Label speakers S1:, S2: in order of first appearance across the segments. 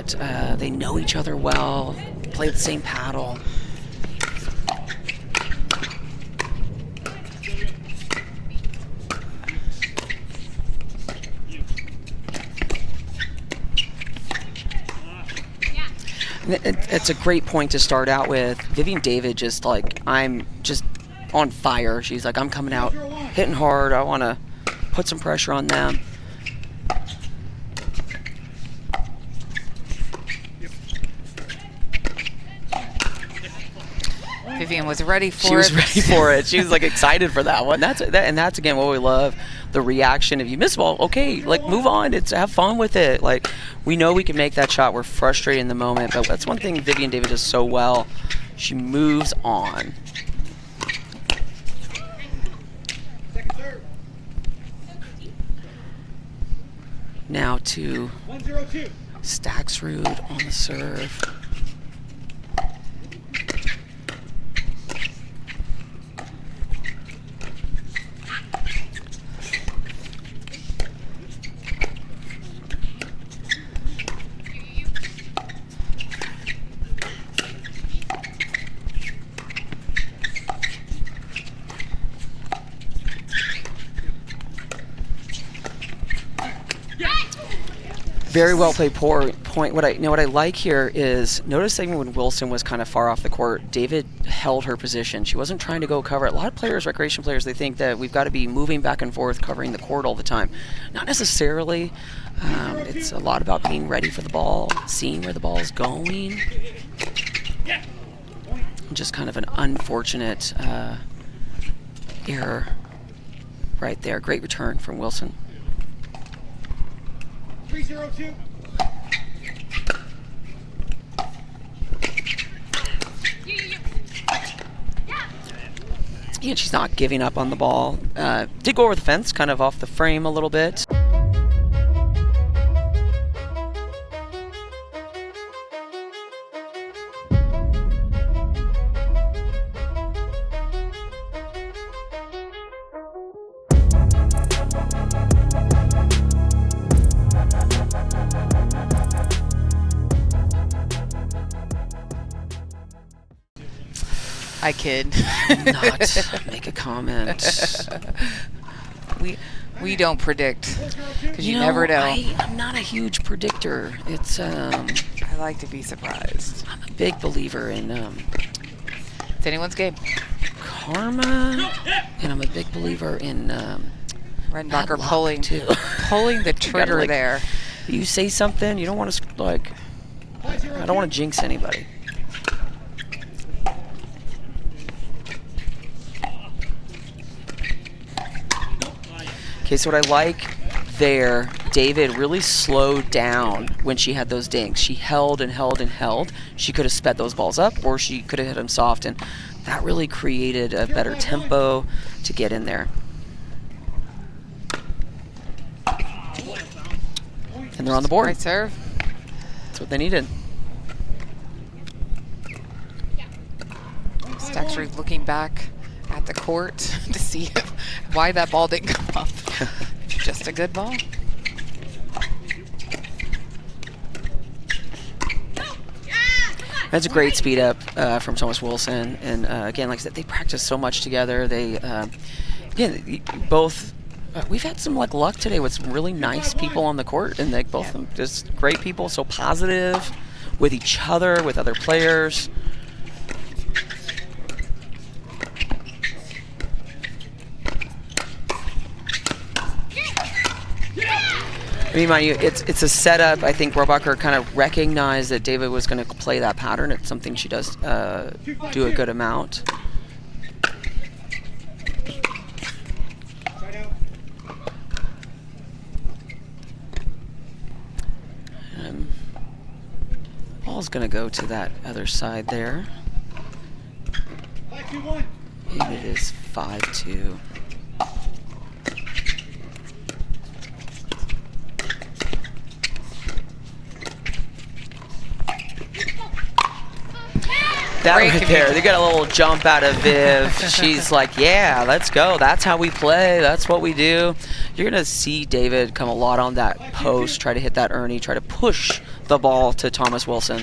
S1: that they know each other well, play the same paddle. It's a great point to start out with. Vivienne David just like, I'm just on fire. She's like, I'm coming out hitting hard. I want to put some pressure on them.
S2: Vivienne was ready for it.
S1: She was ready for it. She was like excited for that one. That's again what we love. The reaction. If you miss the ball, okay, like move on. Have fun with it. Like we know we can make that shot. We're frustrated in the moment, but that's one thing Vivienne David does so well. She moves on. Now to Staksrud on the serve. Very well played point. What I like here is notice that when Wilson was kind of far off the court, David held her position. She wasn't trying to go cover it. A lot of players, recreation players, they think that we've got to be moving back and forth, covering the court all the time. Not necessarily. It's a lot about being ready for the ball, seeing where the ball is going. Just kind of an unfortunate error right there. Great return from Wilson.
S3: 3-0-2.
S1: And she's not giving up on the ball. Did go over the fence, kind of off the frame a little bit.
S2: I kid.
S1: Not make a comment.
S2: We don't predict because you never know.
S1: I'm not a huge predictor. It's
S2: I like to be surprised.
S1: I'm a big believer in
S2: It's anyone's game.
S1: karma, and I'm a big believer in
S2: Rohrabacher
S1: luck,
S2: pulling
S1: too.
S2: pulling the trigger
S1: like,
S2: there.
S1: You say something, you don't want to like. I don't want to jinx anybody. Okay, so what I like there, David really slowed down when she had those dinks. She held and held and held. She could have sped those balls up, or she could have hit them soft, and that really created a better tempo to get in there. And they're on the board.
S2: Right serve.
S1: That's what they needed.
S2: Staksrud looking back at the court to see why that ball didn't come up. Just a good ball.
S1: That's a great speed up from Thomas Wilson. And again, like I said, they practice so much together. They, again, both, we've had some luck today with some really nice people on the court. And they both of them just great people, so positive with each other, with other players. I mean, mind you, it's a setup. I think Rohrabacher kind of recognized that David was going to play that pattern. It's something she does do a good amount. Ball's going to go to that other side there. And it is 5-2. That right there, they got a little jump out of Viv. She's like, yeah, let's go. That's how we play. That's what we do. You're going to see David come a lot on that post, try to hit that Ernie, try to push the ball to Thomas Wilson.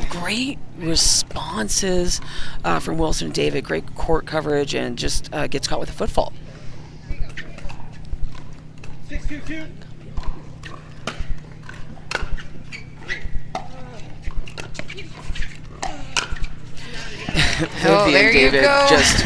S1: Great responses from Wilson and David. Great court coverage, and just gets caught with a foot fault.
S3: 6-2-2.
S2: Oh, there you
S1: David
S2: go.
S1: Just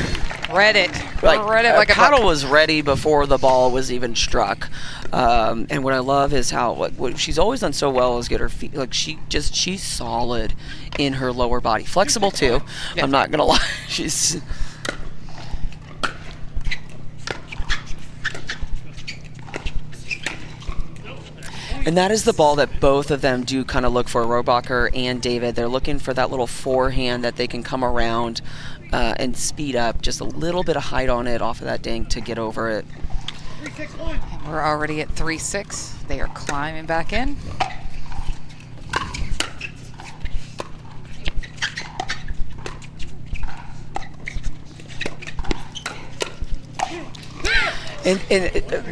S2: read it. Read it like a
S1: paddle
S2: buck.
S1: was ready before the ball was even struck. And what I love is how what she's always done so well is get her feet. Like she's solid in her lower body, flexible too.
S2: Yeah.
S1: I'm not gonna lie. She's. And that is the ball that both of them do kind of look for, Rohrabacher and David. They're looking for that little forehand that they can come around and speed up, just a little bit of height on it off of that dink to get over it.
S3: 3-6-1.
S2: We're already at 3-6. They are climbing back in.
S1: And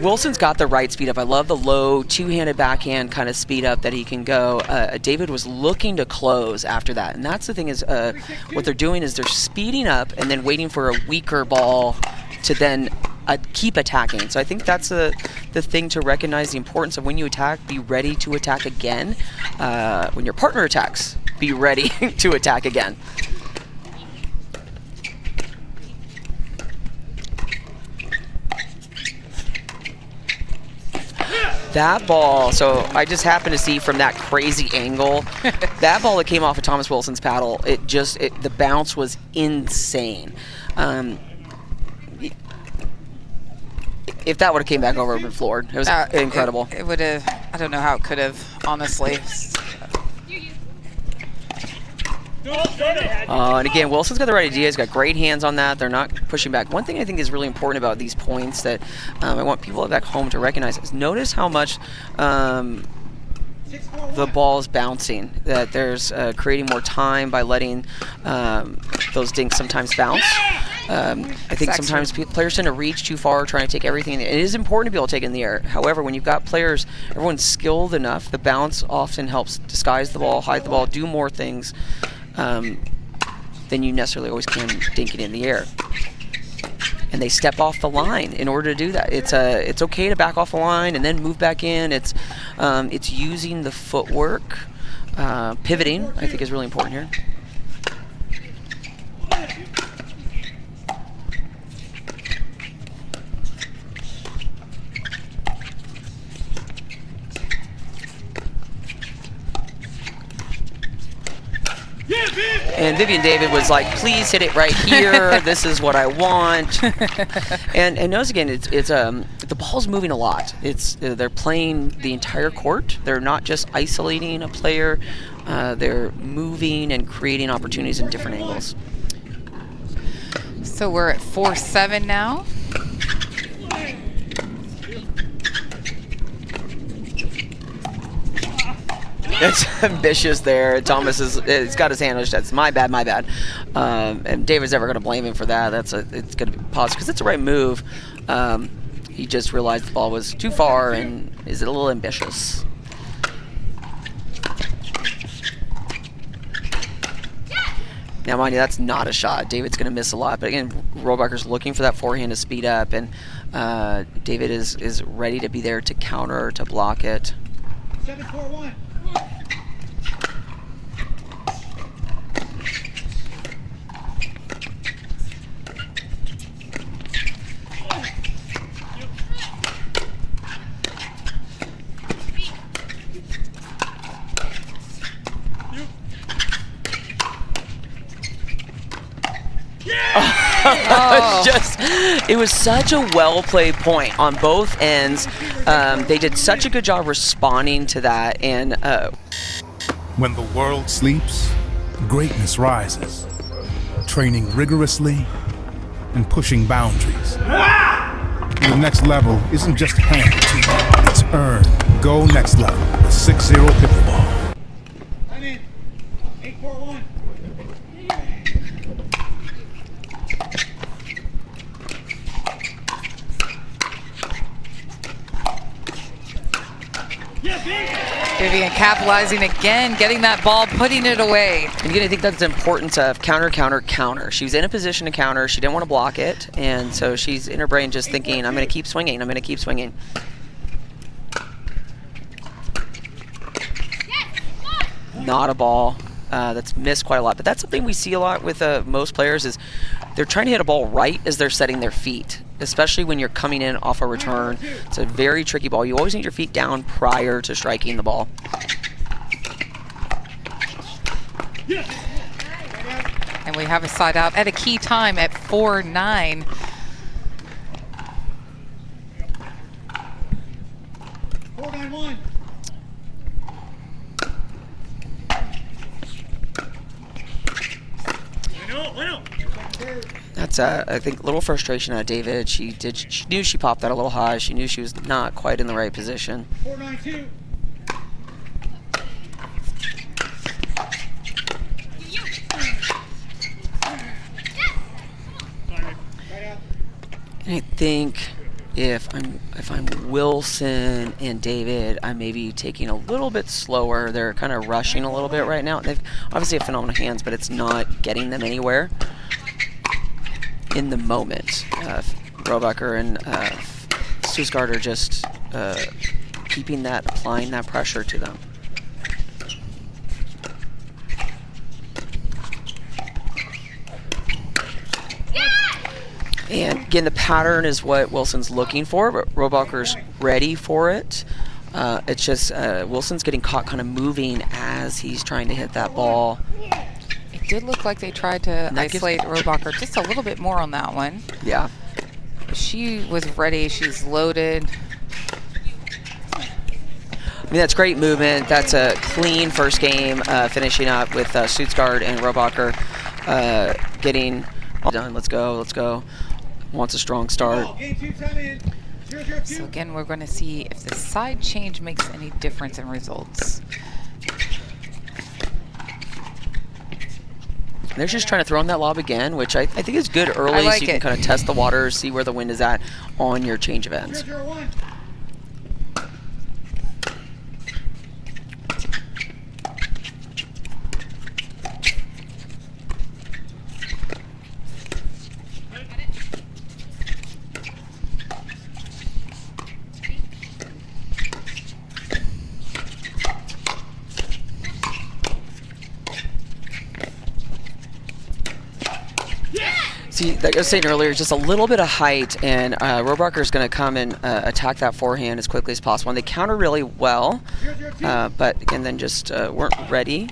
S1: Wilson's got the right speed up. I love the low two-handed backhand kind of speed up that he can go. David was looking to close after that. And that's the thing is what they're doing is they're speeding up and then waiting for a weaker ball to then keep attacking. So I think that's the thing to recognize, the importance of when you attack, be ready to attack again. When your partner attacks, be ready to attack again. That ball, so I just happened to see from that crazy angle, that ball that came off of Thomas Wilson's paddle, the bounce was insane. If that would have came back over, it would have been floored. It was incredible.
S2: It would have, I don't know how it could have, honestly.
S1: And again, Wilson's got the right idea. He's got great hands on that. They're not pushing back. One thing I think is really important about these points that I want people back home to recognize is notice how much the ball is bouncing. That there's creating more time by letting those dinks sometimes bounce. I think sometimes players tend to reach too far, trying to take everything. It is important to be able to take it in the air. However, when you've got players, everyone's skilled enough, the bounce often helps disguise the ball, hide the ball, do more things than you necessarily always can dink it in the air. And they step off the line in order to do that. It's okay to back off the line and then move back in. It's using the footwork. Pivoting, I think, is really important here. And Vivienne David was like, please hit it right here. This is what I want. And notice again, the ball's moving a lot. They're playing the entire court. They're not just isolating a player. They're moving and creating opportunities in different angles.
S2: So we're at 4-7 now.
S1: It's ambitious there. Thomas it's got his hand on his chest. My bad. And David's never going to blame him for that. It's going to be positive because it's the right move. He just realized the ball was too far and is a little ambitious. Now, mind you, that's not a shot. David's going to miss a lot. But again, Rohrabacher's looking for that forehand to speed up, and David is ready to be there to counter, to block it.
S3: 7-4-1.
S1: It was such a well-played point on both ends. They did such a good job responding to that. And
S4: when the world sleeps, greatness rises, training rigorously and pushing boundaries. to the next level isn't just handed to you, it's earned. Go next level with 6-0 Pickleball.
S3: I'm in. 8-4-1.
S2: Vivienne capitalizing again, getting that ball, putting it away.
S1: And again, I think that's the importance of counter, counter, counter. She was in a position to counter. She didn't want to block it, and so she's in her brain just thinking, I'm going to keep swinging, I'm going to keep swinging. Not a ball. That's missed quite a lot, but that's something we see a lot with most players is they're trying to hit a ball right as they're setting their feet, especially when you're coming in off a return. It's a very tricky ball. You always need your feet down prior to striking the ball.
S2: And we have a side out at a key time at 4-9.
S1: That's I think a little frustration out of David. She knew she popped that a little high. She knew she was not quite in the right position.
S3: 4-9-2.
S1: And I think if I'm Wilson and David, I may be taking a little bit slower. They're kind of rushing a little bit right now. They've obviously have phenomenal hands, but it's not getting them anywhere in the moment. Rohrabacher and Staksrud are just applying that pressure to them. And again, the pattern is what Wilson's looking for, but Rohrabacher's ready for it. It's just Wilson's getting caught kind of moving as he's trying to hit that ball.
S2: It did look like they tried to isolate Rohrabacher just a little bit more on that one.
S1: Yeah.
S2: She was ready. She's loaded.
S1: I mean, that's great movement. That's a clean first game, finishing up with Staksrud and Rohrabacher getting done. Let's go. Let's go. Wants a strong start.
S2: So again, we're going to see if the side change makes any difference in results.
S1: They're just trying to throw in that lob again, which I think is good early, so you can kind of test the waters, see where the wind is at on your change of ends. See, like I was saying earlier, just a little bit of height, and Rohrabacher is going to come and attack that forehand as quickly as possible. And they counter really well, but again, then just weren't ready.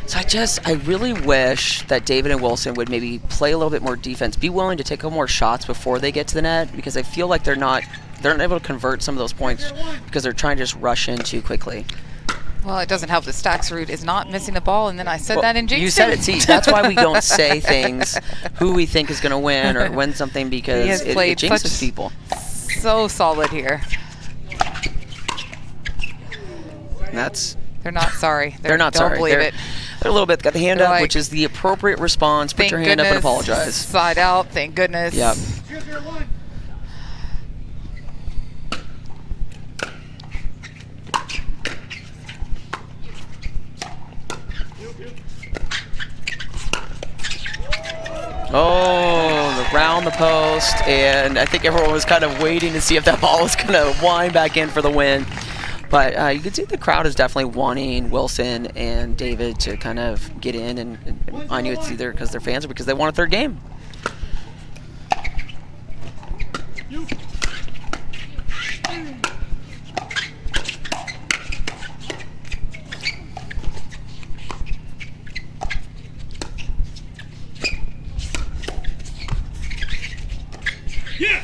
S1: So I really wish that David and Wilson would maybe play a little bit more defense, be willing to take a couple more shots before they get to the net, because I feel like they're not able to convert some of those points because they're trying to just rush in too quickly.
S2: Well, it doesn't help that Staksrud is not missing the ball, and then I said that in jinxed.
S1: You said it. See, that's why we don't say things, who we think is going to win or win something, because it jinxes people.
S2: So solid here.
S1: And that's.
S2: They're not sorry.
S1: They're not sorry.
S2: Don't believe it.
S1: They're a little bit got the hand up, which is the appropriate response. Put your hand up and apologize.
S2: Side out. Thank goodness.
S1: Yep. Oh, around the post, and I think everyone was kind of waiting to see if that ball was going to wind back in for the win. But you can see the crowd is definitely wanting Wilson and David to kind of get in, and I knew it's either because they're fans or because they want a third game.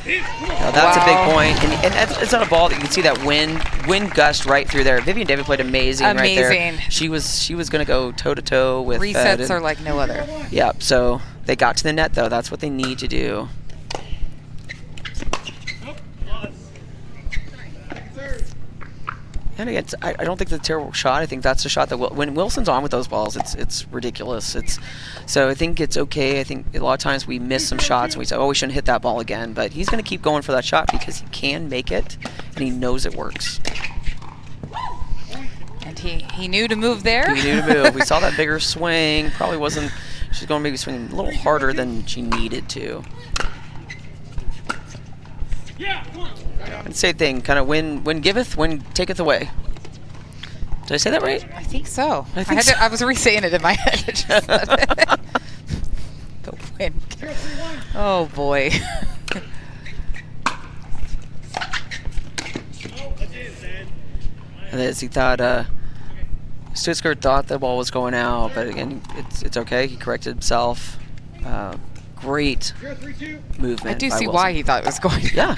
S1: Now that's a big point, and it's not a ball that you can see that wind gust right through there. Vivienne David played amazing right there. She was going to go toe to toe with
S2: resets are like no other.
S1: Yep. So they got to the net though. That's what they need to do. And again, I don't think that's a terrible shot. I think that's a shot that when Wilson's on with those balls, it's ridiculous. So I think it's okay. I think a lot of times we miss some shots and we say, oh, we shouldn't hit that ball again. But he's going to keep going for that shot because he can make it and he knows it works.
S2: And he knew to move there.
S1: He knew to move. We saw that bigger swing. Probably wasn't. She's going to maybe swing a little harder than she needed to.
S3: Yeah, come on.
S1: And same thing, kind of win giveth, win taketh away. Did I say that right?
S2: I think so.
S1: I
S2: was re-saying it in my head. The win. Oh boy.
S1: And as he thought, Staksrud thought the ball was going out, but again, it's okay. He corrected himself. Great movement.
S2: I do
S1: by
S2: see
S1: Wilson.
S2: why he thought it was going.
S1: Yeah.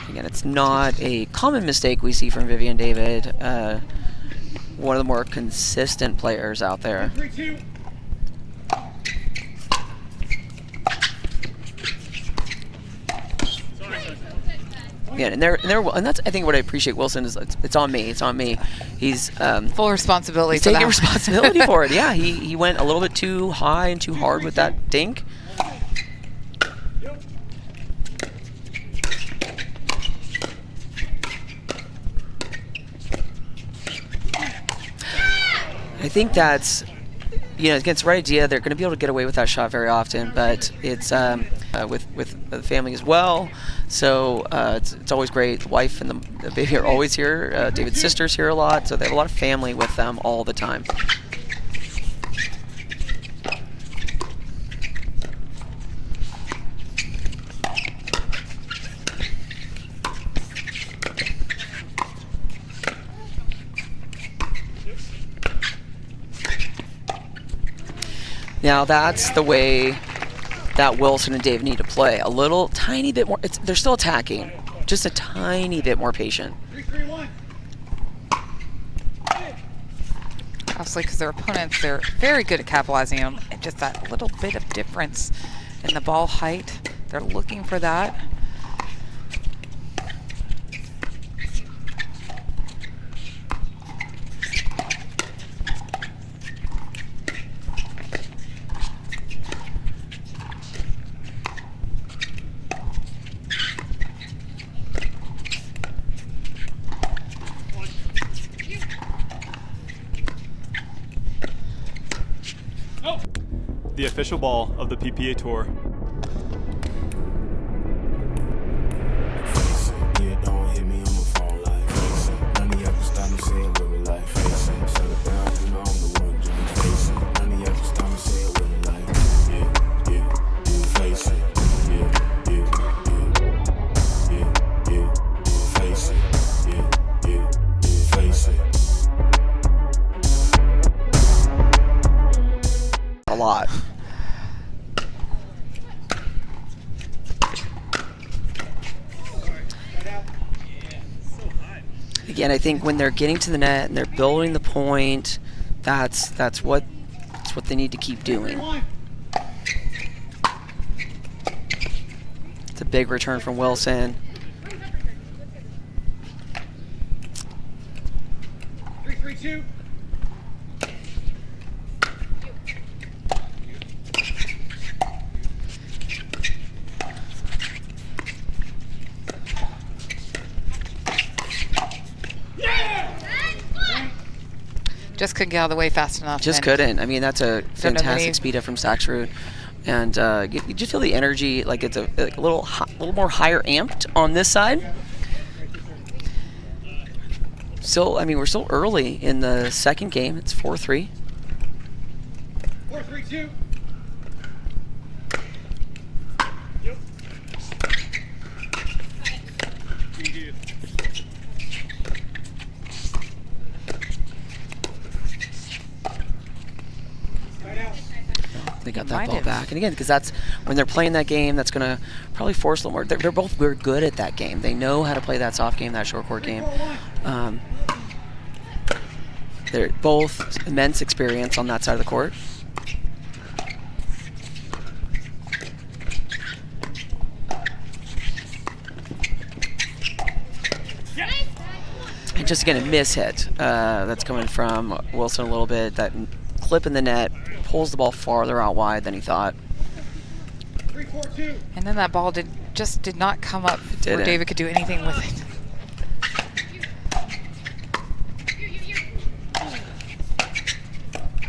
S1: Again, it's not a common mistake we see from Vivienne David. One of the more consistent players out there.
S3: 3-2.
S1: Yeah, and that's I think what I appreciate Wilson is it's on me. It's on me. He's
S2: full responsibility.
S1: He's taking responsibility for it. Yeah, he went a little bit too high and too hard with that dink. I think that's, against the right idea, they're going to be able to get away with that shot very often, but it's with the family as well, so it's always great. The wife and the baby are always here. David's sister's here a lot, so they have a lot of family with them all the time. Now that's the way that Wilson and Dave need to play. A little tiny bit more. They're still attacking, just a tiny bit more patient.
S3: 3-3-1.
S2: Obviously, because their opponents, they're very good at capitalizing them. And just that little bit of difference in the ball height, they're looking for that.
S5: The official ball of the PPA Tour.
S1: A lot. Again, I think when they're getting to the net and they're building the point, that's what they need to keep doing. It's a big return from Wilson.
S3: 3-3-2.
S2: Just couldn't get out of the way fast enough.
S1: Just couldn't. I mean, that's a fantastic speed up from Staksrud. And you just feel the energy, like it's a little more higher amped on this side. Still, I mean, we're still early in the second game. It's 4-3.
S3: 4-3-2.
S1: got that
S2: might
S1: ball
S2: have.
S1: back. And again, because that's when they're playing that game, that's going to probably force a little more. They're both very good at that game. They know how to play that soft game, that short court game. They're both immense experience on that side of the court. And just again, a miss hit that's coming from Wilson a little bit. That clip in the net pulls the ball farther out wide than he thought.
S3: 3-4-2.
S2: And then that ball just did not come up where
S1: didn't.
S2: David could do anything with it.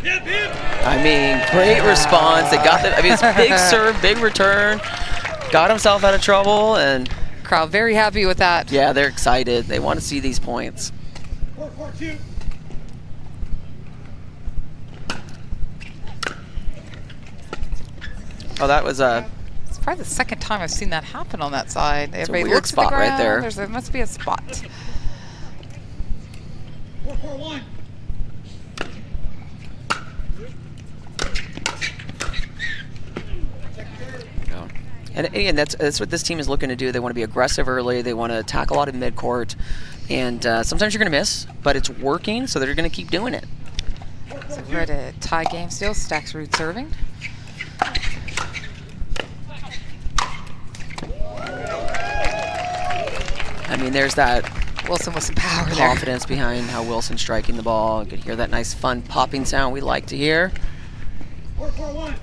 S3: Yeah, Viv.
S1: I mean, great response. They got the. I mean, it's big serve, big return. Got himself out of trouble, and
S2: Crowd very happy with that.
S1: yeah, they're excited. They want to see these points.
S3: 4-4-2.
S1: Oh, that was
S2: It's probably the second time I've seen that happen on that side.
S1: a
S2: Everybody
S1: weird
S2: looks
S1: spot
S2: at the
S1: right
S2: ground.
S1: there.
S2: There must be a spot.
S3: 4-4-1.
S1: And again, that's what this team is looking to do. They want to be aggressive early. They want to attack a lot of midcourt. And sometimes you're going to miss, but it's working, so they're going to keep doing it.
S2: So we're at a tie game still. Staksrud serving.
S1: I mean, there's that
S2: Wilson with some power there.
S1: confidence behind how Wilson's striking the ball. You can hear that nice, fun popping sound we like to hear.
S3: 4-4-1.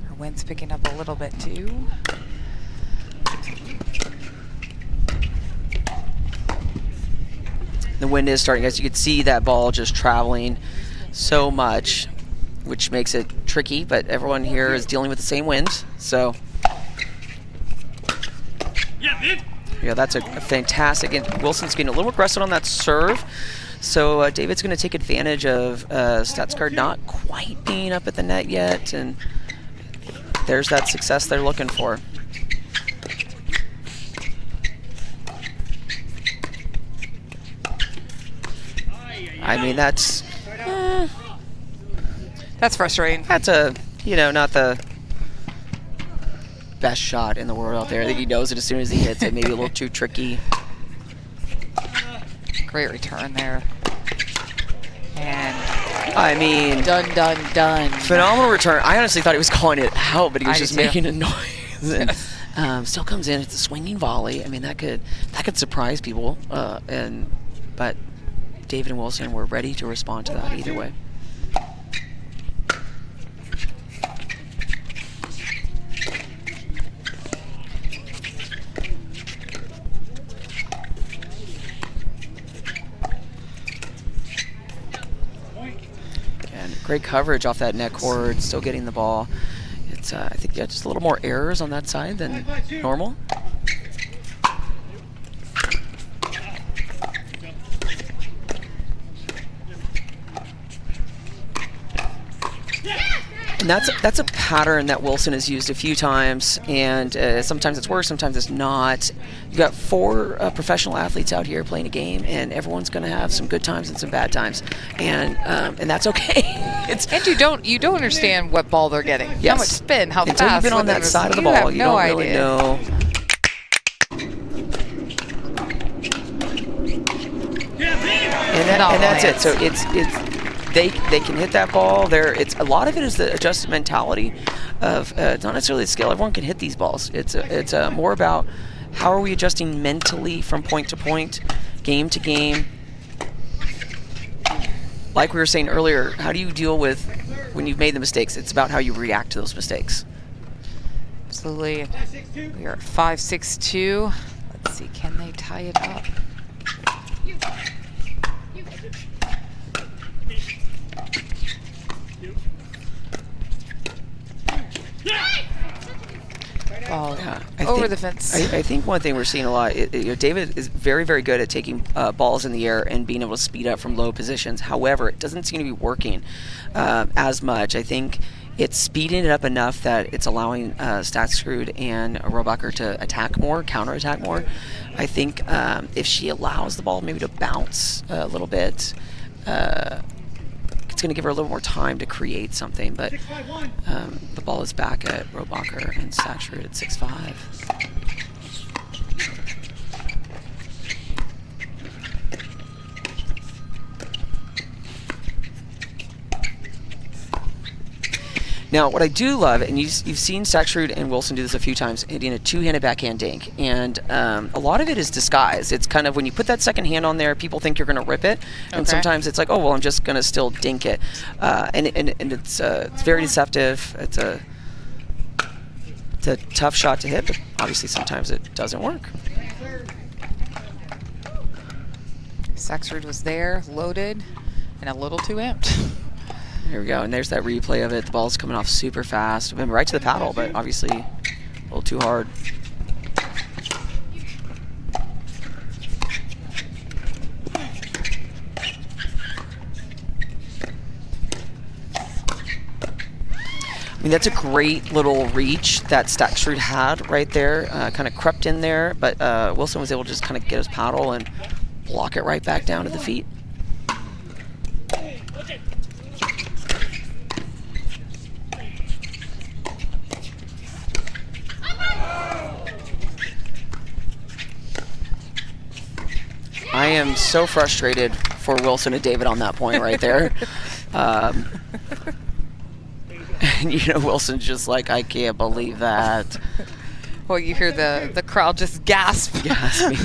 S2: Our wind's picking up a little bit too.
S1: The wind is starting, guys. You could see that ball just traveling so much, which makes it tricky, but everyone here is dealing with the same wind. So,
S3: Yeah, Viv.
S1: yeah, that's a fantastic. And Wilson's getting a little aggressive on that serve. So David's going to take advantage of Staksrud not quite being up at the net yet, and there's that success they're looking for. I mean, that's
S2: frustrating.
S1: a, not the best shot in the world out there. I think he knows it as soon as he hits it. Maybe a little too tricky.
S2: Great return there. And
S1: I mean,
S2: done.
S1: phenomenal return. I honestly thought he was calling it out, but he was
S2: I
S1: just
S2: did
S1: making a noise. And, still comes in. It's a swinging volley. I mean, that could surprise people. But David and Wilson were ready to respond to that either way. And great coverage off that net cord, still getting the ball. It's I think just a little more errors on that side than normal. And that's a pattern that Wilson has used a few times, and sometimes it's worse, sometimes it's not. You've got 4 professional athletes out here playing a game, and everyone's going to have some good times and some bad times, and that's okay.
S2: And you don't understand what ball they're getting.
S1: Yes.
S2: How much spin, how
S1: Until
S2: fast.
S1: you've been on that side of the ball, you don't really know.
S3: Yeah, Viv.
S1: And that's it. So it's they can hit that ball. It's a lot of it is the adjusted mentality of it's not necessarily the skill. Everyone can hit these balls. It's more about how are we adjusting mentally from point to point, game to game. Like we were saying earlier, how do you deal with when you've made the mistakes? It's about how you react to those mistakes.
S2: Absolutely.
S3: 5-6-2.
S2: We are at 5-6-2. Let's see, can they tie it up? Ball over the fence.
S1: I think one thing we're seeing a lot, David is very, very good at taking balls in the air and being able to speed up from low positions. However, it doesn't seem to be working as much. I think it's speeding it up enough that it's allowing Staksrud and Rohrabacher to attack more, counterattack more. I think if she allows the ball maybe to bounce a little bit, it's going to give her a little more time to create something. But
S3: 6-5-1.
S1: the ball is back at Rohrabacher and Staksrud at 6-5. Now, what I do love, and you've seen Staksrud and Wilson do this a few times, hitting a two-handed backhand dink, and a lot of it is disguise. It's kind of when you put that second hand on there, people think you're going to rip it, and sometimes it's like, oh, well, I'm just going to still dink it, and it's very deceptive. It's a tough shot to hit, but obviously sometimes it doesn't work.
S2: Staksrud was there, loaded, and a little too amped.
S1: Here we go, and there's that replay of it. The ball's coming off super fast. Went right to the paddle, but obviously a little too hard. I mean, that's a great little reach that Staksrud had right there. Kind of crept in there, but Wilson was able to just kind of get his paddle and block it right back down to the feet. I am so frustrated for Wilson and David on that point right there. And Wilson's just like, I can't believe that.
S2: Well, you hear the crowd just gasp.
S1: Gasping.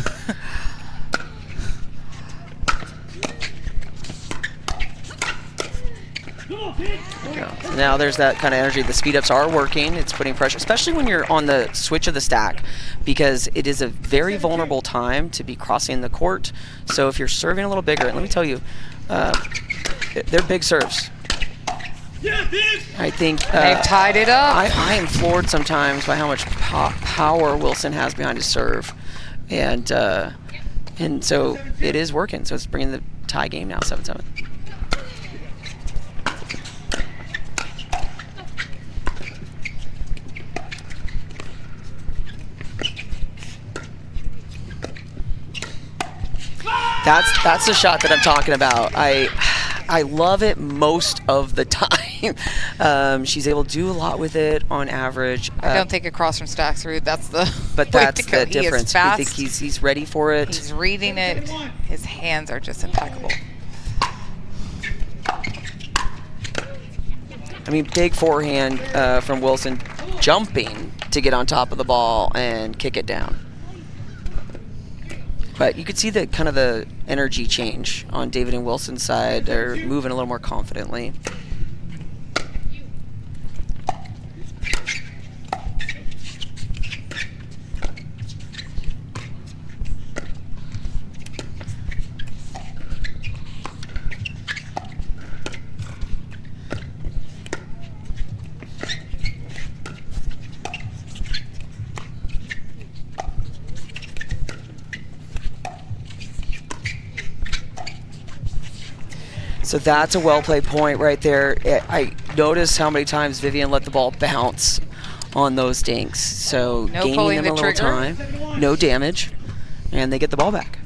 S1: So now there's that kind of energy. The speed ups are working. It's putting pressure, especially when you're on the switch of the stack, because it is a very vulnerable time to be crossing the court. So if you're serving a little bigger, and let me tell you, they're big serves. I think
S2: They've tied it up.
S1: I am floored sometimes by how much power Wilson has behind his serve, and so it is working. So it's bringing the tie game now 7-7. That's the shot that I'm talking about. I love it most of the time. She's able to do a lot with it on average.
S2: I don't think across from Staksrud. That's the
S1: but that's the
S2: He
S1: difference.
S2: is fast.
S1: We think he's ready for it.
S2: He's reading it. His hands are just impeccable.
S1: I mean, big forehand from Wilson, jumping to get on top of the ball and kick it down. But you could see the kind of the energy change on David and Wilson's side. They're moving a little more confidently. So that's a well-played point right there. I noticed how many times Vivienne let the ball bounce on those dinks. So
S2: No
S1: gaining
S2: pulling
S1: them
S2: the
S1: a little
S2: trigger.
S1: time, no damage, and they get the ball back.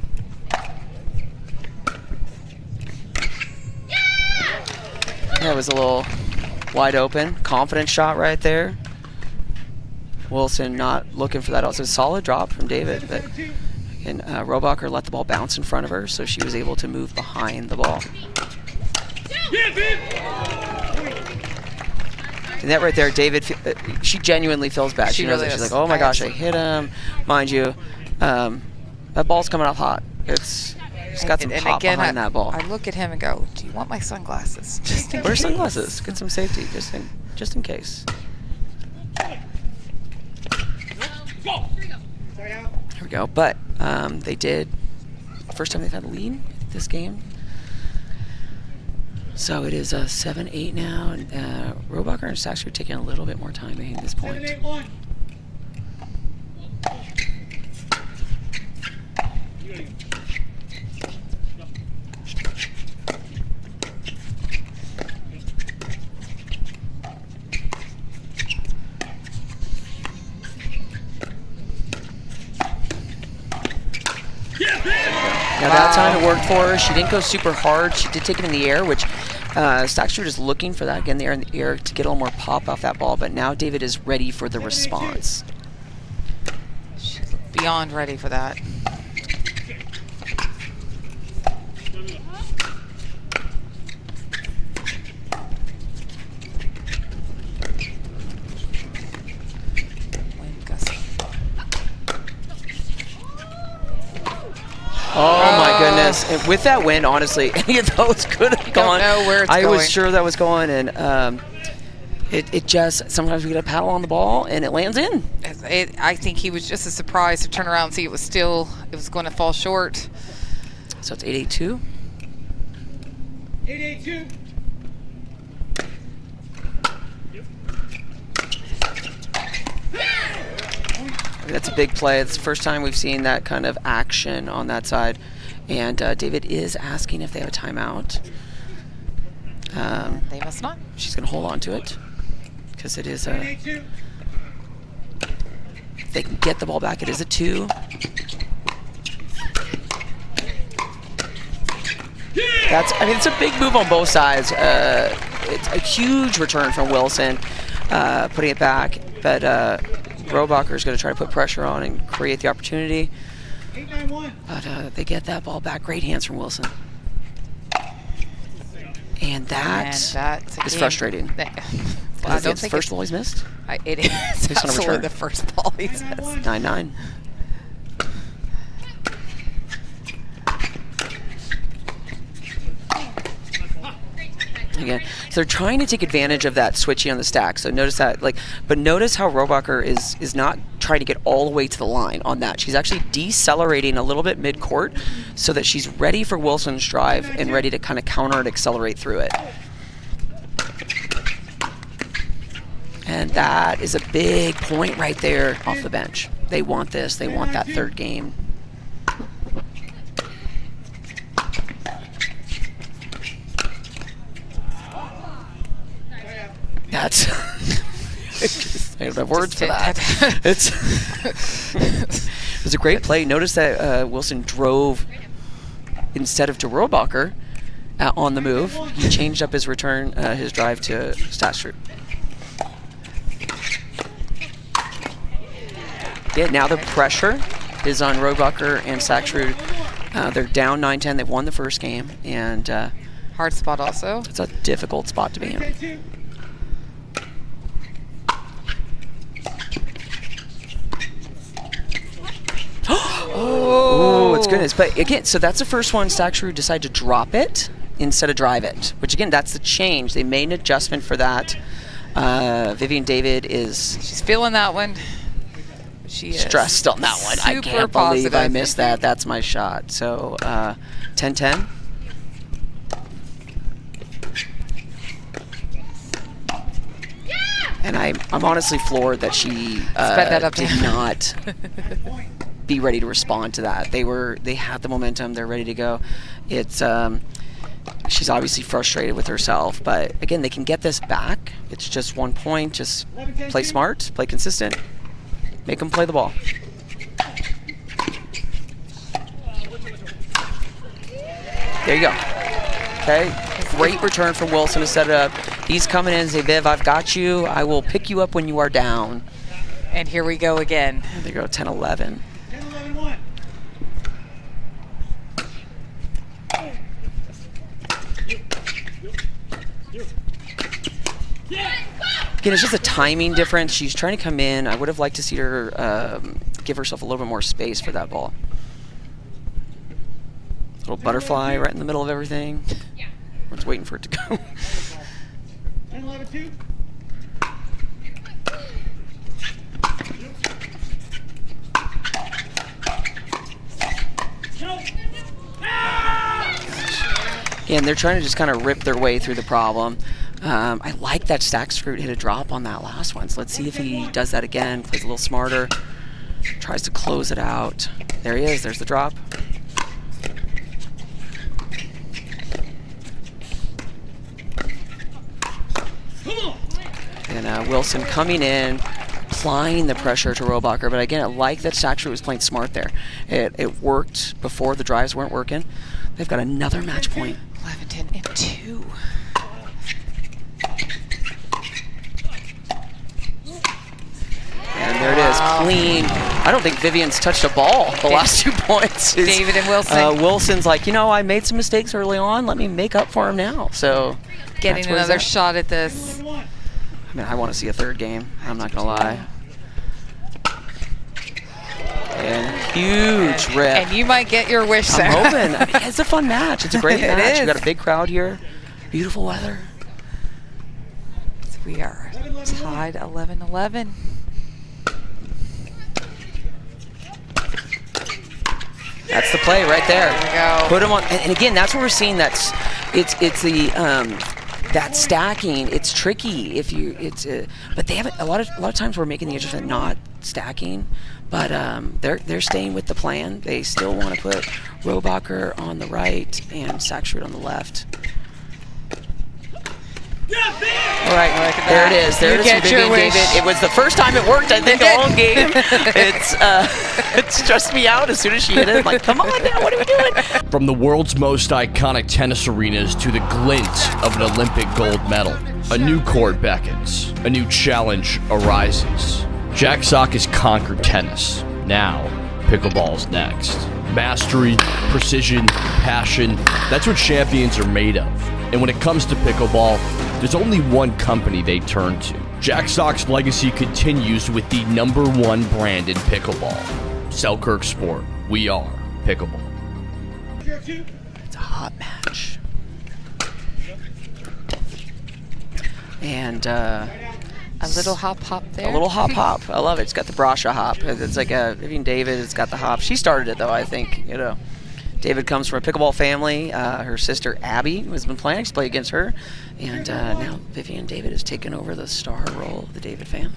S1: That was a little wide open, confident shot right there. Wilson not looking for that. Also, a solid drop from David, but and Rohrabacher let the ball bounce in front of her, so she was able to move behind the ball. And that right there, David, she genuinely feels bad. She knows
S2: really
S1: that. She's
S2: does.
S1: like, oh my gosh, I
S2: absolutely-
S1: hit him. Mind you, that ball's coming off hot. It's got some pop behind that ball.
S2: I look at him and go, do you want my sunglasses? Just in
S1: Wear
S2: case.
S1: sunglasses. Get some safety, just in case. Here we go. But they did, first time they've had a lead this game. So it is 7-8 now, and Rohrabacher and Staksrud taking a little bit more time at this point.
S3: 7-8-1.
S1: Now that time it worked for her. She didn't go super hard. She did take it in the air, which Staksrud is looking for that again there in the air to get a little more pop off that ball, but now David is ready for the response.
S2: She's beyond ready for that.
S1: Oh my goodness. And with that win, honestly, any of those could have gone.
S2: Don't know where it's
S1: I
S2: going.
S1: was sure that was going, and it just, sometimes we get a paddle on the ball and it lands in.
S2: I think he was just as surprised to turn around and see it was going to fall short.
S1: So it's 8-8-2.
S3: 8-8-2.
S1: That's a big play. It's the first time we've seen that kind of action on that side. And David is asking if they have a timeout.
S2: They must not.
S1: She's going to hold on to it because it is a...
S3: 8-8-2.
S1: If they can get the ball back, it is a 2. It's a big move on both sides. It's a huge return from Wilson, putting it back. But Rohrabacher is going to try to put pressure on and create the opportunity.
S3: 8-9-1.
S1: But they get that ball back. Great hands from Wilson. And that is frustrating.
S2: I
S1: Is it the first ball he's missed?
S2: It is absolutely the first ball he's missed.
S1: 9-9. Again, so they're trying to take advantage of that switching on the stack. So notice that, but notice how Rohrabacher is not trying to get all the way to the line on that. She's actually decelerating a little bit mid-court so that she's ready for Wilson's drive and ready to kind of counter and accelerate through it. And that is a big point right there off the bench. They want this. They want that third game. That's I don't have words for that. It was a great play. Notice that Wilson drove instead of to Rohrabacher on the move. He changed up his return, his drive to Staksrud. Yeah, now the pressure is on Rohrabacher and Staksrud. They're down 9-10. They've won the first game, and
S2: hard spot also.
S1: It's a difficult spot to be in. Oh, it's goodness. But again, so that's the first one Staksrud decided to drop it instead of drive it, which again, that's the change. They made an adjustment for that. Vivienne David
S2: she's feeling that one. She is
S1: stressed on that one. I can't believe I missed that. That's my shot. So 10-10. And I'm honestly floored that she did not be ready to respond to that. They had the momentum. They're ready to go. It's she's obviously frustrated with herself, but again, they can get this back. It's just 1 point. Just play smart, play consistent, make them play the ball. There you go. Okay, great return from Wilson to set it up. He's coming in and say, Viv, I've got you. I will pick you up when you are down.
S2: And here we go again.
S1: There you go, 10-11.
S3: 10-11-1.
S1: Again, it's just a timing difference. She's trying to come in. I would have liked to see her give herself a little bit more space for that ball. Little butterfly right in the middle of everything. We're just waiting for it to go.
S3: 10-11-2.
S1: Again, they're trying to just kind of rip their way through the problem. I like that Staksrud hit a drop on that last one. So let's see if he does that again, plays a little smarter, tries to close it out. There he is. There's the drop. And Wilson coming in, applying the pressure to Rohrabacher. But again, I like that Staksrud was playing smart there. It worked before the drives weren't working. They've got another match point.
S2: 11-10-2.
S1: And there it is, clean. I don't think Vivienne's touched a ball the last 2 points.
S2: David and Wilson.
S1: Wilson's like, I made some mistakes early on. Let me make up for him now. So
S2: getting another shot at this.
S1: I mean, I want to see a third game. I'm not going to lie. And huge rip.
S2: And you might get your wish there.
S1: I'm hoping. I mean, it's a fun match. It's a great match.
S2: It is.
S1: We've got a big crowd here. Beautiful weather.
S2: So we are tied 11-11.
S1: That's the play right there.
S2: There we go.
S1: Put them on, and again, that's what we're seeing. It's the that stacking. It's tricky if you but they have a lot of times we're making the adjustment not stacking, but they're staying with the plan. They still want to put Rohrabacher on the right and Staksrud on the left. All right, there it is. There it is from Vivienne David. It was the first time it worked, I think, the whole game. It stressed me out as soon as she hit it. I'm like, come on now, what are we doing?
S6: From the world's most iconic tennis arenas to the glint of an Olympic gold medal, a new court beckons, a new challenge arises. Jack Sock has conquered tennis. Now, pickleball's next. Mastery, precision, passion, that's what champions are made of. And when it comes to pickleball, there's only one company they turn to. Jack Sock's legacy continues with the #1 brand in pickleball. Selkirk Sport. We are pickleball.
S1: It's a hot match. And
S2: a little hop there.
S1: A little hop. I love it. It's got the Brasha hop. It's like Vivienne David. It's got the hop. She started it though, I think. David comes from a pickleball family. Her sister Abby has been playing. She's played against her, and now Vivienne David has taken over the star role of the David family.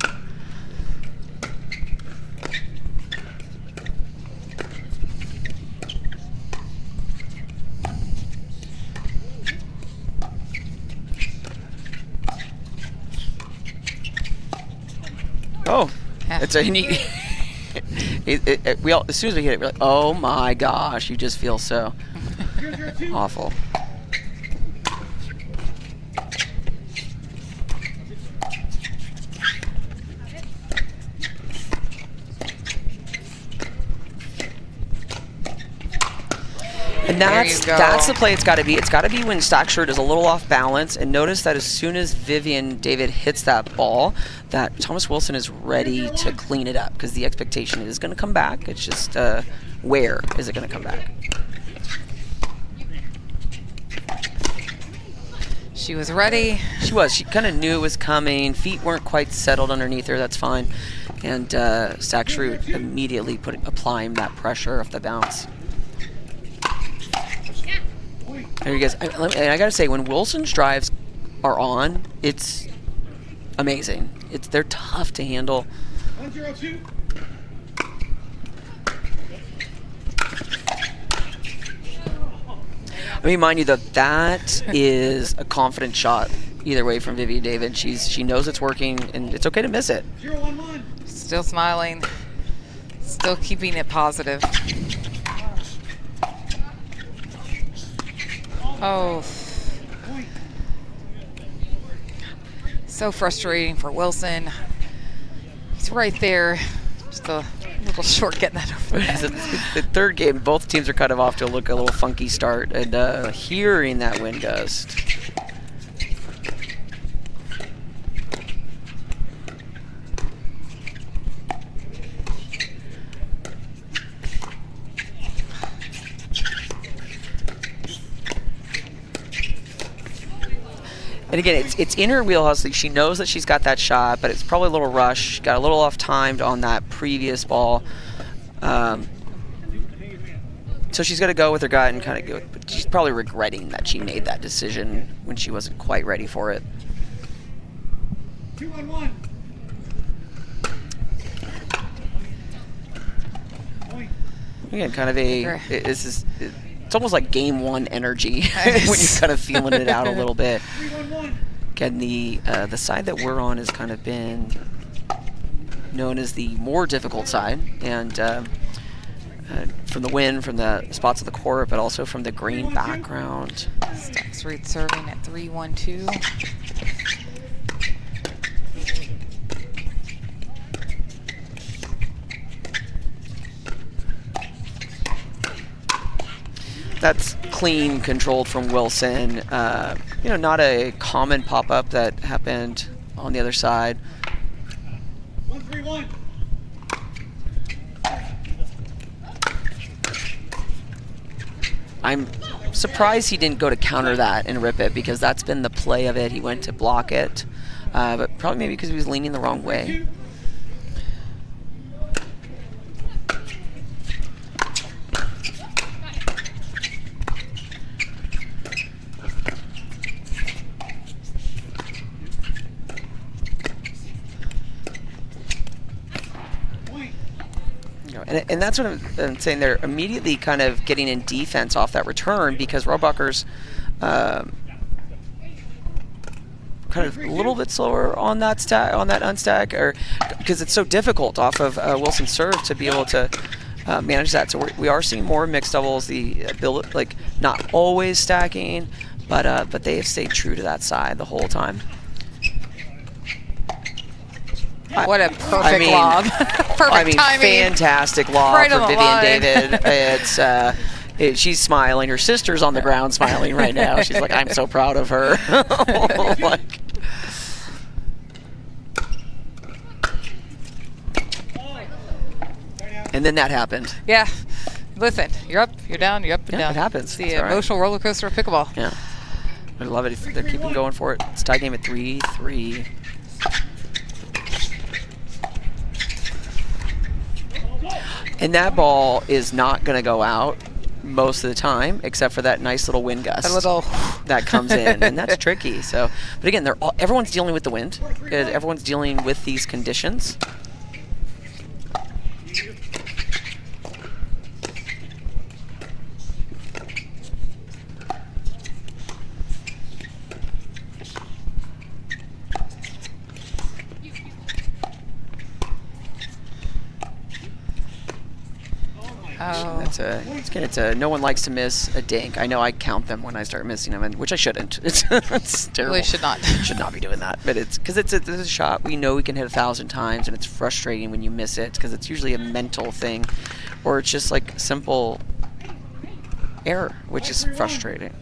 S1: Oh, it's a neat. We all, as soon as we hit it, we're like, oh my gosh, you just feel so awful. And that's the play it's got to be. It's got to be when Staksrud is a little off balance. And notice that as soon as Vivienne David hits that ball, that Thomas Wilson is ready to clean it up because the expectation is going to come back. It's just where is it going to come back?
S2: She was ready.
S1: She was. She kind of knew it was coming. Feet weren't quite settled underneath her. That's fine. And Staksrud immediately applying that pressure off the bounce. There you guys. And I gotta say, when Wilson's drives are on, it's amazing. They're tough to handle.
S3: 102.
S1: I mean, mind you, that is a confident shot either way from Vivienne David. She knows it's working, and it's okay to miss it.
S3: 0-1-1.
S2: Still smiling. Still keeping it positive. Oh, so frustrating for Wilson. He's right there, just a little short getting that over.
S1: The third game, both teams are kind of off to a little funky start, and hearing that wind gust. And again, it's in her wheelhouse. She knows that she's got that shot, but it's probably a little rushed. Got a little off-timed on that previous ball. So she's got to go with her gut and kind of go. But she's probably regretting that she made that decision when she wasn't quite ready for it.
S3: 2-1-1.
S1: Again, kind of it's almost like game one energy when you're kind of feeling it out a little bit.
S3: 3-1-1.
S1: Again, the side that we're on has kind of been known as the more difficult side, and from the wind, from the spots of the court, but also from the green background.
S2: Staksrud serving at 3-1-2.
S1: That's clean, controlled from Wilson. You know, not a common pop-up that happened on the other side.
S3: 1-3-1.
S1: I'm surprised he didn't go to counter that and rip it, because that's been the play of it. He went to block it, but probably maybe because he was leaning the wrong way. And that's what I'm saying. They're immediately kind of getting in defense off that return, because Rohrabacher's kind of a little bit slower on that unstack, or because it's so difficult off of Wilson's serve to be able to manage that. So we are seeing more mixed doubles. The ability, like, not always stacking, but they have stayed true to that side the whole time.
S2: What a perfect lob. Perfect timing.
S1: Fantastic lob
S2: Right
S1: for
S2: on the
S1: Vivienne
S2: line.
S1: David. She's smiling. Her sister's on the ground smiling right now. She's like, I'm so proud of her. Like, and then that happened.
S2: Yeah. Listen, you're up, you're down, you're up and
S1: Yeah,
S2: down.
S1: it happens.
S2: It's the
S1: It's all right.
S2: emotional roller coaster of pickleball.
S1: Yeah. I love it. They're keeping going for it. It's tie game at 3-3. And that ball is not going to go out most of the time, except for that nice little wind gust
S2: A little
S1: that comes in, and that's tricky. So, but again, everyone's dealing with the wind. Everyone's dealing with these conditions.
S2: Oh.
S1: It's no one likes to miss a dink. I know I count them when I start missing them, which I shouldn't. It's terrible.
S2: Really should not.
S1: Should not be doing that. But it's because it's a shot we know we can hit 1,000 times, and it's frustrating when you miss it, because it's usually a mental thing, or it's just like simple error, which is frustrating.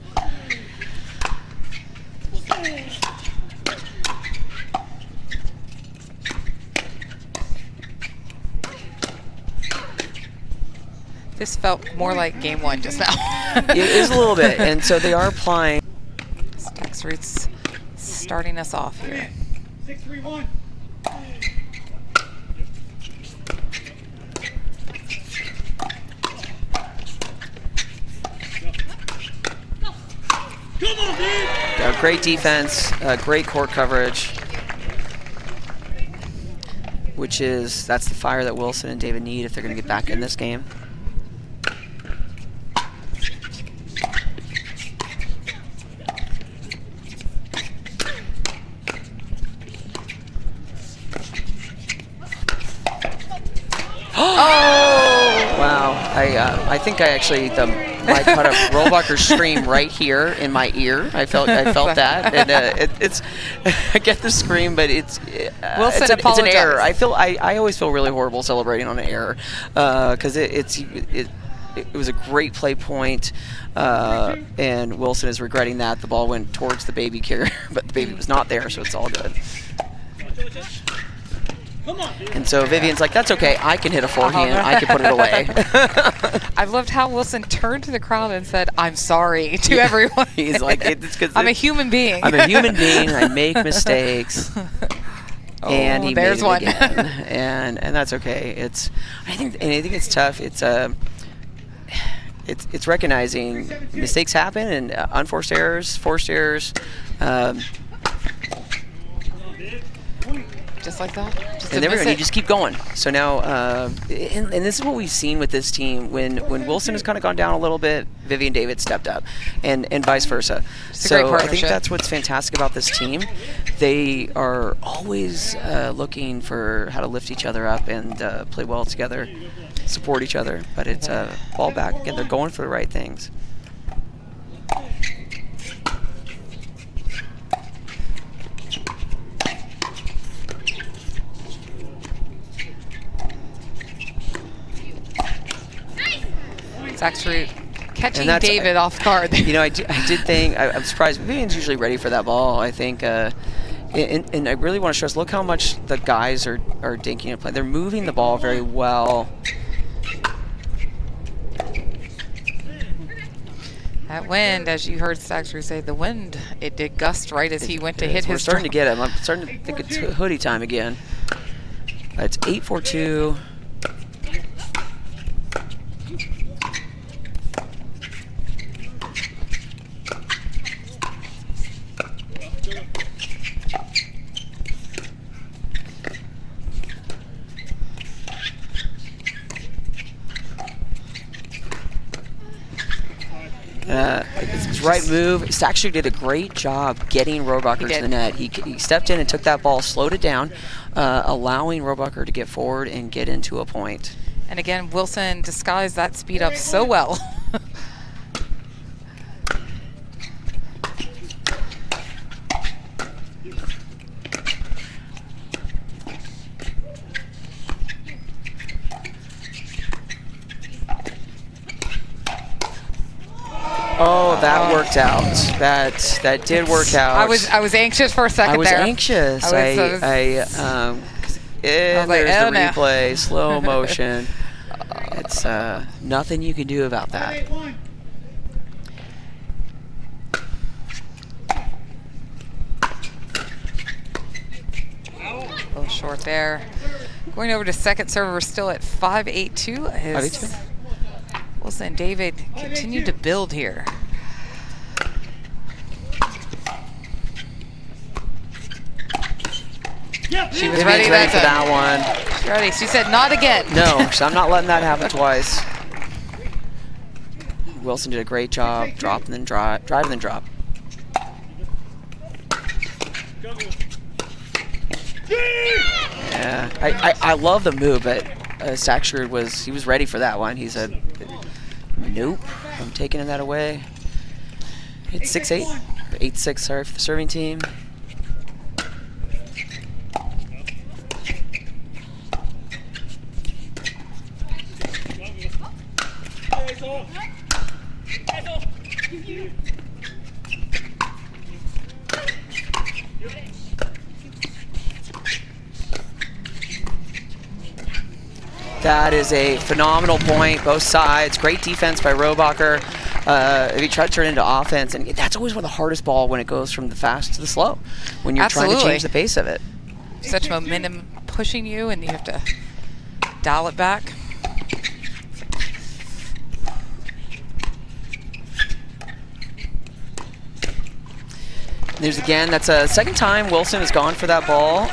S2: This felt more like game one just now.
S1: It is a little bit, and so they are applying.
S2: Staksrud's starting us off here.
S3: 6-3-1. Come on, dude!
S1: Great defense, great court coverage, that's the fire that Wilson and David need if they're going to get back in this game. I think I actually mic caught a Rohrabacher scream right here in my ear. I felt that, and it's I get the scream, but it's an error. I always feel really horrible celebrating on an error, because it was a great play point, and Wilson is regretting that the ball went towards the baby carrier, but the baby was not there, so it's all good. And so Vivienne's like, that's okay, I can hit a forehand, I can put it away.
S2: I loved how Wilson turned to the crowd and said, I'm sorry to everyone.
S1: He's like, it's 'cause
S2: I'm a human being.
S1: I'm a human being, I make mistakes. And he
S2: there's
S1: made it
S2: one.
S1: again. and that's okay. I think it's tough. It's recognizing mistakes happen, and unforced errors, forced errors.
S2: Just like that.
S1: And then you just keep going. So now, and this is what we've seen with this team. When Wilson has kind of gone down a little bit, Vivienne David stepped up, and vice versa. So I think that's what's fantastic about this team. They are always looking for how to lift each other up and play well together, support each other. But it's ball back again. They're going for the right things.
S2: Staksrud Catching David off guard.
S1: You know, I did think, I'm surprised. Vivienne's usually ready for that ball, I think. And I really want to stress, look how much the guys are dinking and playing. They're moving the ball very well.
S2: That wind, as you heard Staksrud say, the wind, it did gust right as he went to hit his.
S1: We're starting to get him. I'm starting to think it's hoodie time again. It's 8-4-2. It's his right move. Staksrud did a great job getting Rohrabacher to the net. He stepped in and took that ball, slowed it down, allowing Rohrabacher to get forward and get into a point.
S2: And again, Wilson disguised that speed up so well.
S1: Oh, that worked out. That did work out.
S2: I was anxious for a second there.
S1: I was anxious. And there's the replay, slow motion. It's nothing you can do about that.
S2: A little short there. Going over to second server, we're still at 5-8-2.
S1: 5-8-2.
S2: Wilson and David continue to build here. She was ready
S1: for that one.
S2: She's ready. She said, not again.
S1: No, so I'm not letting that happen twice. Wilson did a great job. Drop and then drive and then drop. Yeah, I love the move, but Staksrud was ready for that one. He said, nope, I'm taking that away. It's 6-8, or 8-6, sorry, for the serving team. That is a phenomenal point, both sides. Great defense by Rohrabacher. If you try to turn it into offense, and that's always one of the hardest ball when it goes from the fast to the slow, when you're trying to change the pace of it.
S2: Such momentum pushing you, and you have to dial it back.
S1: There's again, that's a second time Wilson has gone for that ball.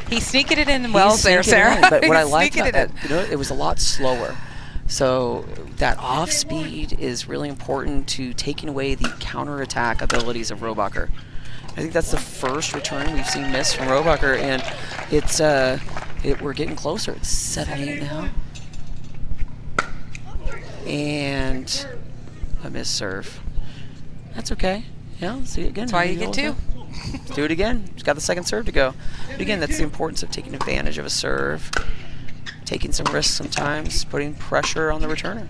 S2: He's sneaking it in well there, Sarah.
S1: But what I like about that, it was a lot slower. So that off speed is really important to taking away the counterattack abilities of Rohrabacher. I think that's the first return we've seen miss from Rohrabacher, and it's we're getting closer. It's 7-8 now. And a missed serve. That's okay. Yeah, let's see it again.
S2: That's why you get two.
S1: Let's do it again. He's got the second serve to go. But again, that's the importance of taking advantage of a serve, taking some risks sometimes, putting pressure on the returner.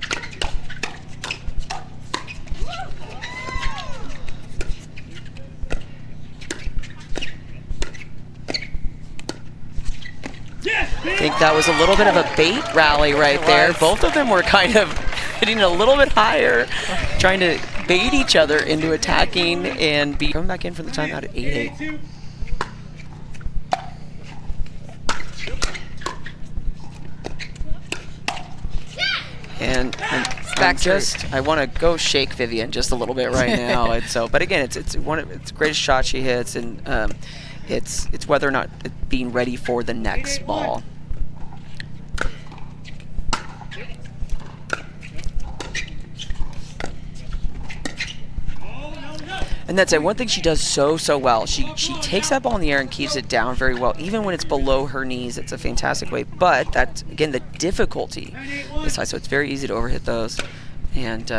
S1: I think that was a little bit of a bait rally right there. Both of them were kind of hitting a little bit higher, trying to bait each other into attacking and be coming back in for the timeout at 8-8. And I want to go shake Vivienne just a little bit right now. And so, but again, it's the greatest shot she hits, and it's whether or not being ready for the next ball. And that's it. One thing she does so well. She takes that ball in the air and keeps it down very well. Even when it's below her knees, it's a fantastic way. But that's, again, the difficulty is high, so it's very easy to overhit those. And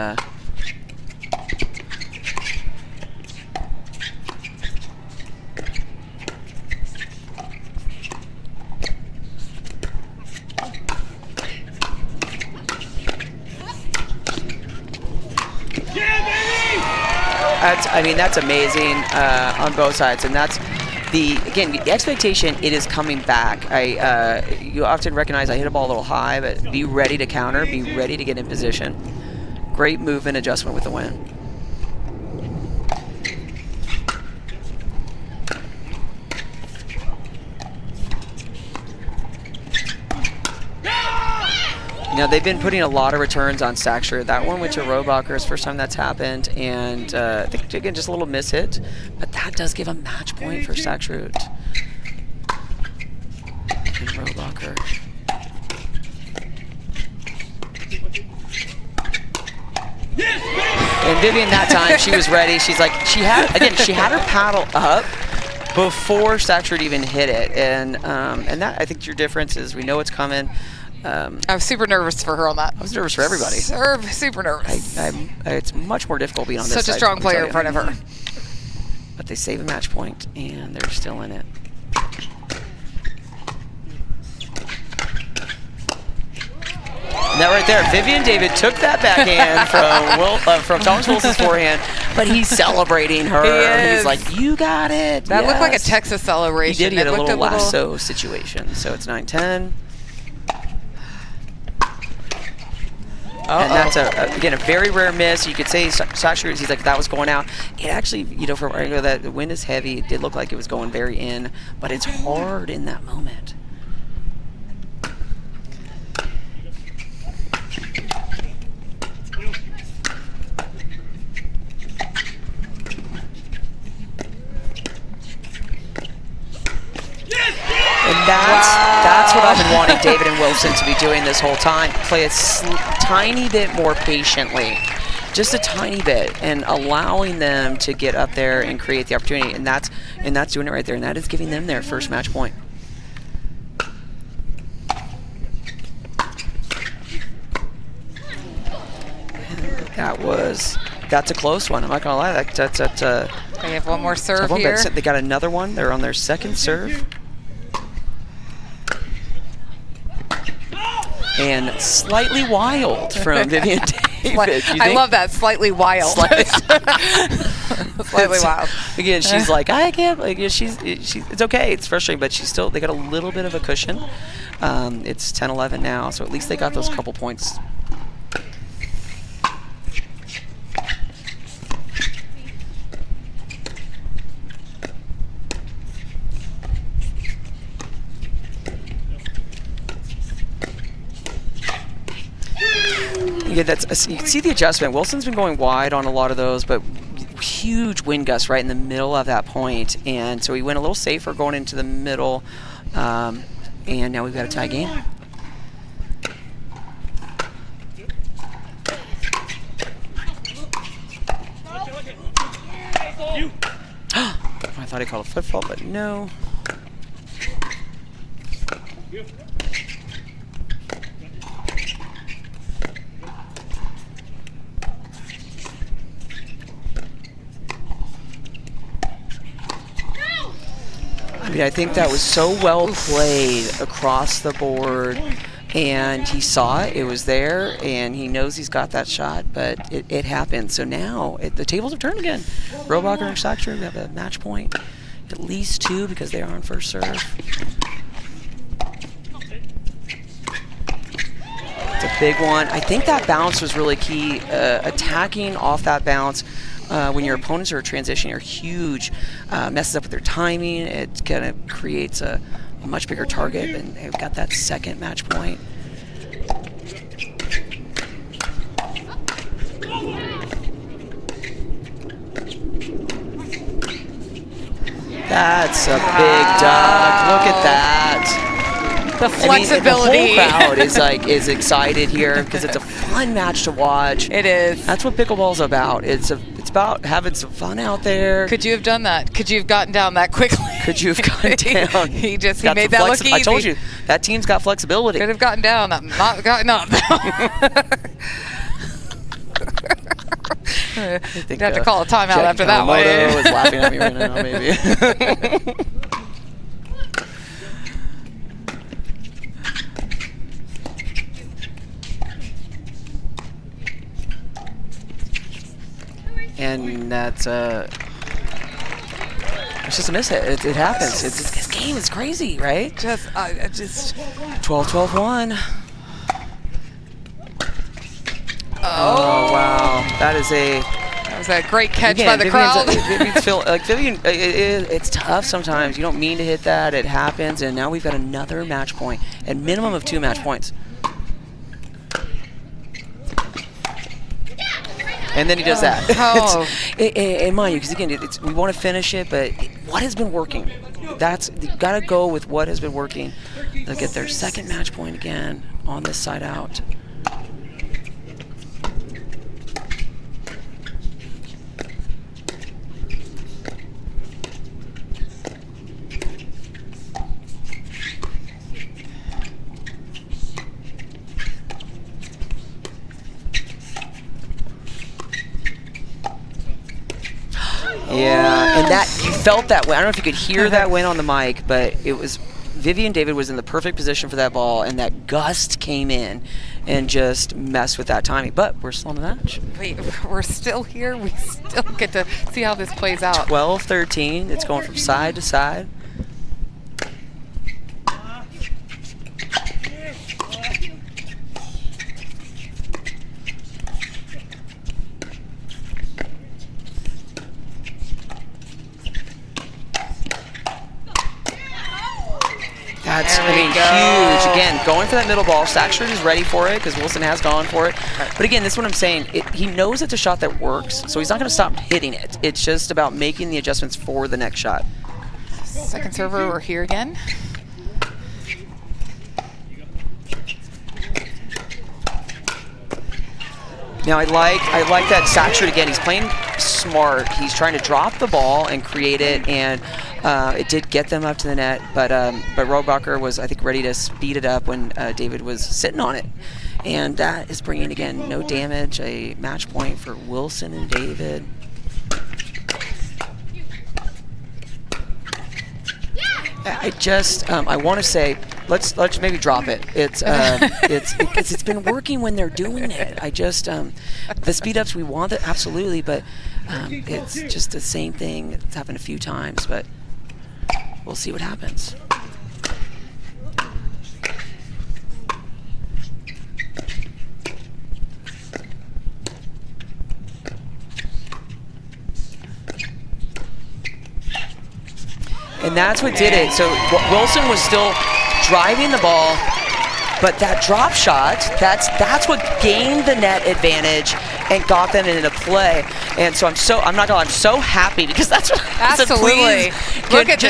S1: That's amazing on both sides, and that's the expectation. It is coming back. You often recognize I hit a ball a little high, but be ready to counter, be ready to get in position. Great movement adjustment with the win. They've been putting a lot of returns on Staksrud. That one went to Rohrabacher. It's the first time that's happened. And I think, again, just a little mishit. But that does give a match point for Staksrud. And Rohrabacher. And Vivienne, that time, she was ready. She's like, she had her paddle up before Staksrud even hit it. And that, I think your difference is we know it's coming.
S2: I was super nervous for her on that.
S1: I was nervous for everybody.
S2: Super nervous.
S1: It's much more difficult being on this side.
S2: Such a strong player in front of her.
S1: But they save a match point, and they're still in it. And that right there, Vivienne David took that backhand from Thomas Wilson's forehand, but he's celebrating her. He's like, "You got it."
S2: That looked like a Texas celebration.
S1: He did get a little lasso situation. So it's 9-10. And that's again a very rare miss. You could say Staksrud, he's like, that was going out. It actually, from where I go, that the wind is heavy. It did look like it was going very in, but it's hard in that moment. And that's what I've been wanting David and Wilson to be doing this whole time. Play a tiny bit more patiently, just a tiny bit, and allowing them to get up there and create the opportunity. And that's doing it right there. And that is giving them their first match point. That's a close one. I'm not gonna lie.
S2: They have one more serve here.
S1: They got another one. They're on their second serve. And slightly wild from Vivienne David.
S2: I love that, slightly wild. Slightly wild.
S1: Again, she's like, I can't. Like, it's okay. It's frustrating, but they got a little bit of a cushion. It's 10-11 now, so at least they got those couple points. Yeah, you can see the adjustment. Wilson's been going wide on a lot of those, but huge wind gusts right in the middle of that point, and so he went a little safer going into the middle, and now we've got a tie game. I thought he called a flip fault, but no. I think that was so well played across the board, and he saw it. It was there, and he knows he's got that shot, but it happened. So now the tables have turned again. Rohrabacher and Staksrud have a match point, at least 2 because they are on first serve. It's a big one. I think that bounce was really key. Attacking off that bounce. When your opponents are transitioning are huge, messes up with their timing. It kind of creates a much bigger target, and they've got that second match point. That's a big duck. Look at that.
S2: The flexibility.
S1: The whole crowd is excited here because it's a fun match to watch.
S2: It is.
S1: That's what pickleball's about. It's about having some fun out there.
S2: Could you have done that? Could you have gotten down that quickly?
S1: Could you have gotten down?
S2: he made that look easy.
S1: I told you that team's got flexibility.
S2: Could have gotten down. Not gotten up. I think have to call a timeout after that one.
S1: Is laughing at me right now, maybe. And that's it's just a miss hit. It happens. This game is crazy, right?
S2: Just
S1: 12-12-1. Oh wow, that was a
S2: great catch by the crowd.
S1: Vivienne, it's tough sometimes. You don't mean to hit that. It happens, and now we've got another match point, and minimum of 2 match points. And then he does that.
S2: Oh.
S1: And mind you, because again, we want to finish it, but what has been working? You got to go with what has been working. They'll get their second match point again on this side out. Yeah, and that you felt that way. I don't know if you could hear that win on the mic, but it was Vivienne David was in the perfect position for that ball, and that gust came in and just messed with that timing. But we're still in the match.
S2: We're still here. We still get to see how this plays out.
S1: 12-13. It's going from side to side. That's huge. Again, going for that middle ball. Staksrud is ready for it because Wilson has gone for it. But again, this is what I'm saying. He knows it's a shot that works, so he's not going to stop hitting it. It's just about making the adjustments for the next shot.
S2: Second server, we're here again.
S1: Now I like that Staksrud again. He's playing smart. He's trying to drop the ball and create it, and it did get them up to the net. But Rohrabacher was, I think, ready to speed it up when David was sitting on it, and that is bringing again no damage. A match point for Wilson and David. I just I want to say let's maybe drop it. It's been working when they're doing it. I just the speed ups we want it absolutely, but it's just the same thing. It's happened a few times, but we'll see what happens. And that's what did it. So Wilson was still driving the ball, but that drop shot, that's what gained the net advantage and got them into play. And so I'm so happy because that's what
S2: Absolutely.
S1: Look
S2: at
S1: just